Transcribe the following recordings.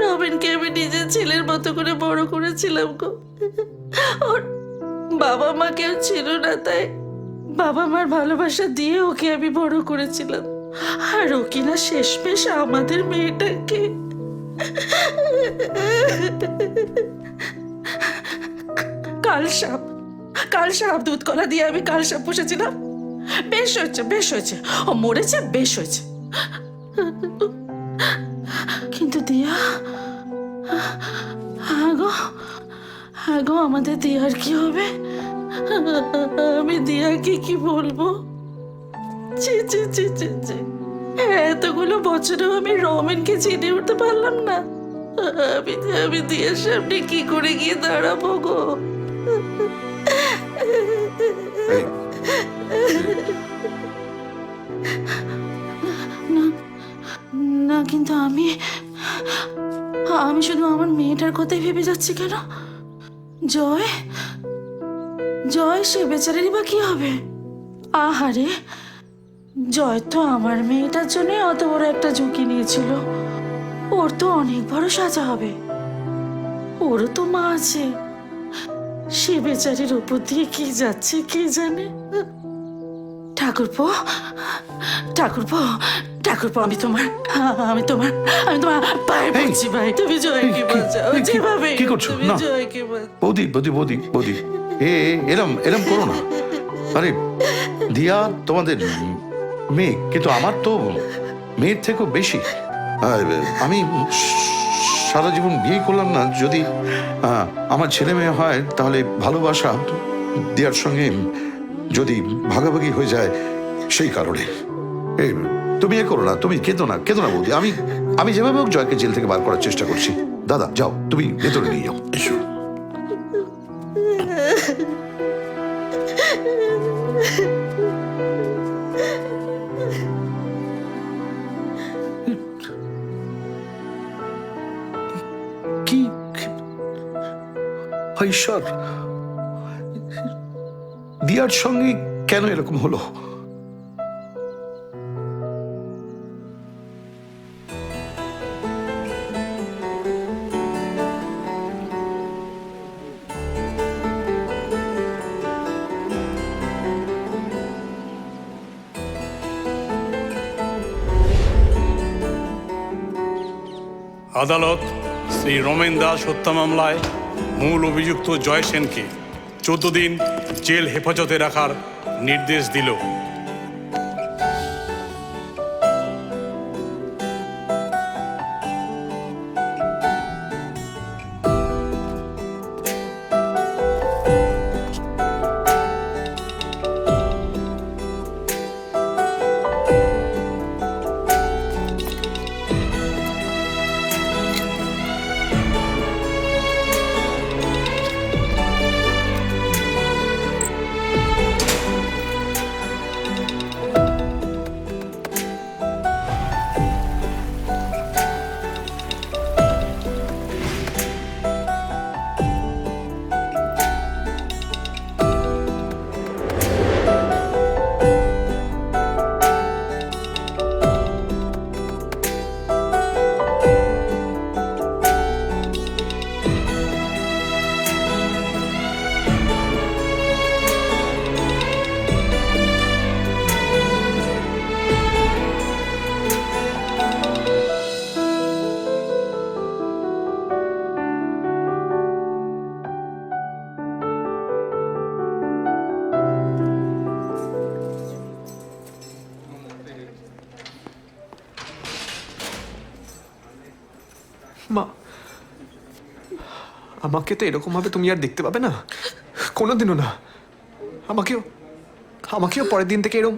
রবিনকে আমি নিজের ছেলের মতো করে বড় করেছিলাম গো। ওর বাবা মা কেউ ছিল না, তাই বাবা মার ভালোবাসা দিয়ে ওকে আমি বড় করেছিলাম। আর ও কিনা শেষমেশ আমাদের মেয়েটাকে। কাল সাপ দুধ কলা দিয়ে আমি কাল সাপ পুষেছিলাম। বেশ হয়েছে, বেশ হয়েছে, ও মরেছে, বেশ হয়েছে। কিন্তু দিয়া, হ্যাঁ গো, আমাদের দিয়ার কি হবে? আমি দিয়াকে কি বলবো? ছি ছি ছি ছি ছি, এতগুলো বছরেও আমি রমেনকে চিনে উঠতে পারলাম না। আমি দিয়ার সামনে কি করে গিয়ে দাঁড়াবো গো? না, কিন্তু আমি শুধু আমার মেয়েটার কথাই ভেবে যাচ্ছি কেন? জয় সে বেচারেরই বা কি হবে? আহারে, জয় তো আমার মেয়েটার জন্য অত বড় একটা ঝুঁকি নিয়েছিল। ওর তো অনেক বড় সাজা হবে। ওরও তো মা আছে। সে বেচারির উপর দিয়ে কি যাচ্ছে কে জানে। ঠাকুরপো, আমি তোমার পায়ে পড়ছি ভাই, তুমি জয়কে বাঁচাও। যেভাবে কি করছো? না জয়কে বাঁচাও। বৌদি এরম করো না। আরে দিয়া তোমাদের মেয়ে, কিন্তু আমার তো মেয়ের থেকেও বেশি। আমি সারা জীবন বিয়ে করলাম না, যদি আমার ছেলে মেয়ে হয় তাহলে ভালোবাসা দিয়ার সঙ্গে যদি ভাগাভাগি হয়ে যায়, সেই কারণে। তুমি এ করো না, তুমি কেঁদো না বৌদি। আমি যেভাবে হোক জয়কে জেল থেকে বার করার চেষ্টা করছি। দাদা যাও, তুমি ভেতরে নিয়ে যাও, এসো। কি ঈশ্বর, দিয়ার সঙ্গে কেন এরকম হলো? আদালত শ্রী রমেন দাস হত্যা মামলায় মূল অভিযুক্ত জয় সেনকে 14 দিন জেল হেফাজতে রাখার নির্দেশ দিল। মা, আমাকে তো এরকম ভাবে তুমি আর দেখতে পাবে না, কোনোদিনও না। আমাকেও পরের দিন থেকে এরকম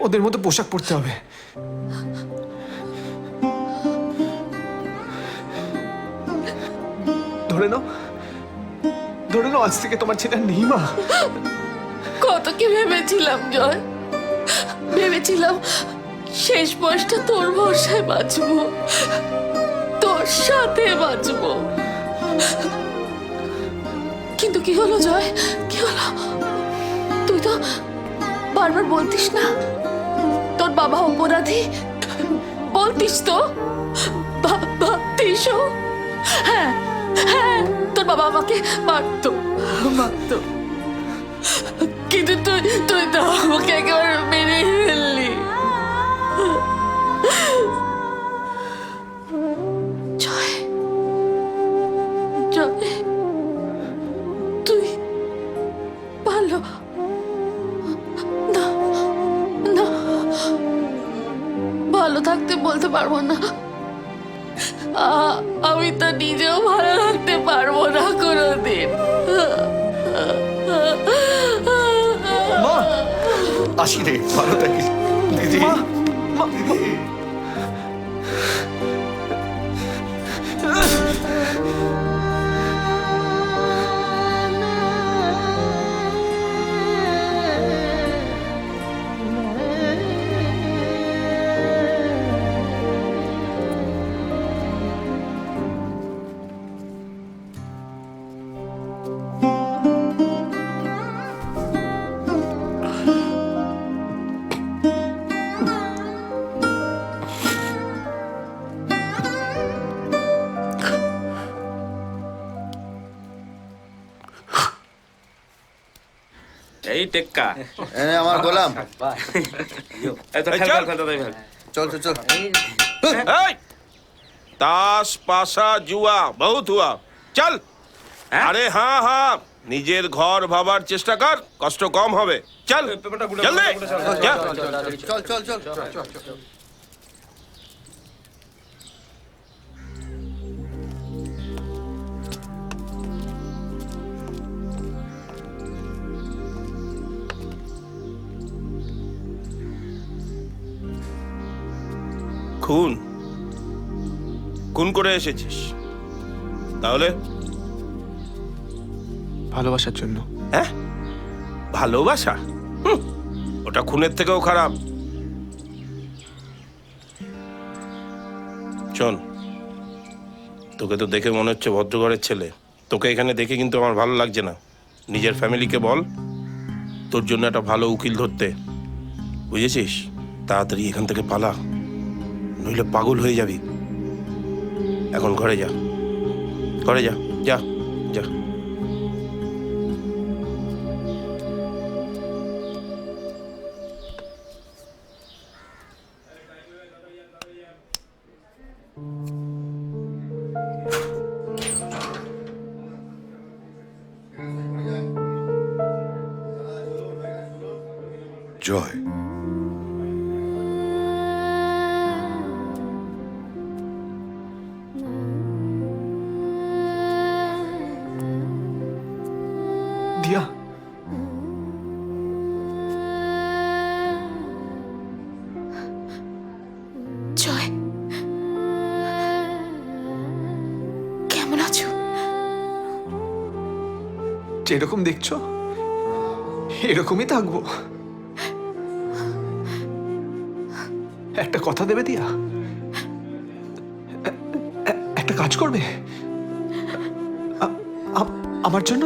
ওদের মতো পোশাক পরতে হবে। ধরে নাও আজ থেকে তোমার ছেলে নেই। মা, কত কি ভেবেছিলাম জয়, ভেবেছিলাম শেষ বয়সটা তোর ভরসায় বাঁচবো, তোর সাথে বাঁচবো। কিন্তু কি হলো জয়, কি হলো? তুই তো বারবার বলতিস না তোর বাবা অপরাধী, বলতিস তো, ভাবতিস। হ্যাঁ হ্যাঁ, তোর বাবা আমাকে মারতো, কিন্তু তুই তুই তো আমাকে একেবারে মেরে ফেললি। জয়, জয়, তুই ভালো না, না, ভালো থাকতে বলতে পারবো না। আমি তো নিজেও ভালো থাকতে পারবো না কোনোদিন। মা, আসি রে, ভালো থাকিস দিদি। মা, মা, এই টেক্কা এনে আমার গোলাম এই তো খেল খেল দাদাই ভাই चल चल चल এই তাস পাশা জুয়া বহুত হুয়া চল। আরে হ্যাঁ হ্যাঁ, নিজের ঘর ভাবার চেষ্টা কর, কষ্ট কম হবে। চল জলদি যা। चल चल चल খুন খুন করে এসেছিস তাহলে? ভালোবাসার জন্য। হ্যাঁ, ভালোবাসা? ওটা খুনের থেকেও খারাপ। শোন, তোকে তো দেখে মনে হচ্ছে ভদ্রঘরের ছেলে, তোকে এখানে দেখে কিন্তু আমার ভালো লাগছে না। নিজের ফ্যামিলিকে বল তোর জন্য একটা ভালো উকিল ধরতে, বুঝেছিস? তাড়াতাড়ি এখান থেকে পালা, নইলে পাগল হয়ে যাবি। এখন ঘরে যা, ঘরে যা, যা যা। জয়, দিয়া, জয়, কেমন আছো? যেরকম দেখছো এরকমই থাকবো। একটা কথা দেবে দিয়া? একটা কাজ করবে আমার জন্য?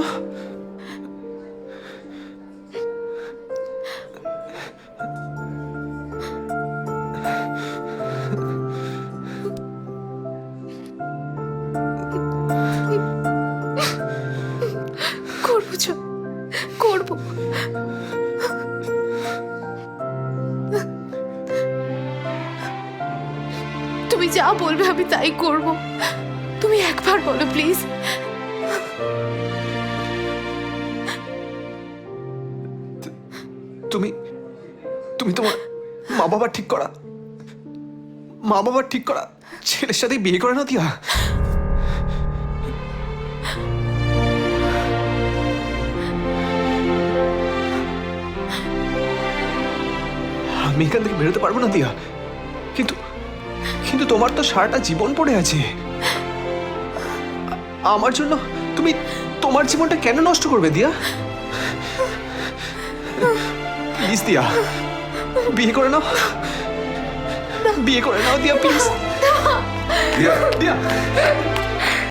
করবো জয়, করবো। তুমি যা বলবে আমি তাই করবো। তুমি একবার বলো প্লিজ। তুমি তুমি তোমার মা বাবার ঠিক করা ছেলের সাথে বিয়ে করে না দিয়া? আমি এখান থেকে বেরোতে পারবো না দিয়া, কিন্তু কিন্তু তোমার তো সারাটা জীবন পড়ে আছে। আমার জন্য তুমি তোমার জীবনটা কেন নষ্ট করবে দিয়া? প্লিজ দিয়া, বিয়ে করে নাও দিয়া প্লিজ। দিয়া, দিয়া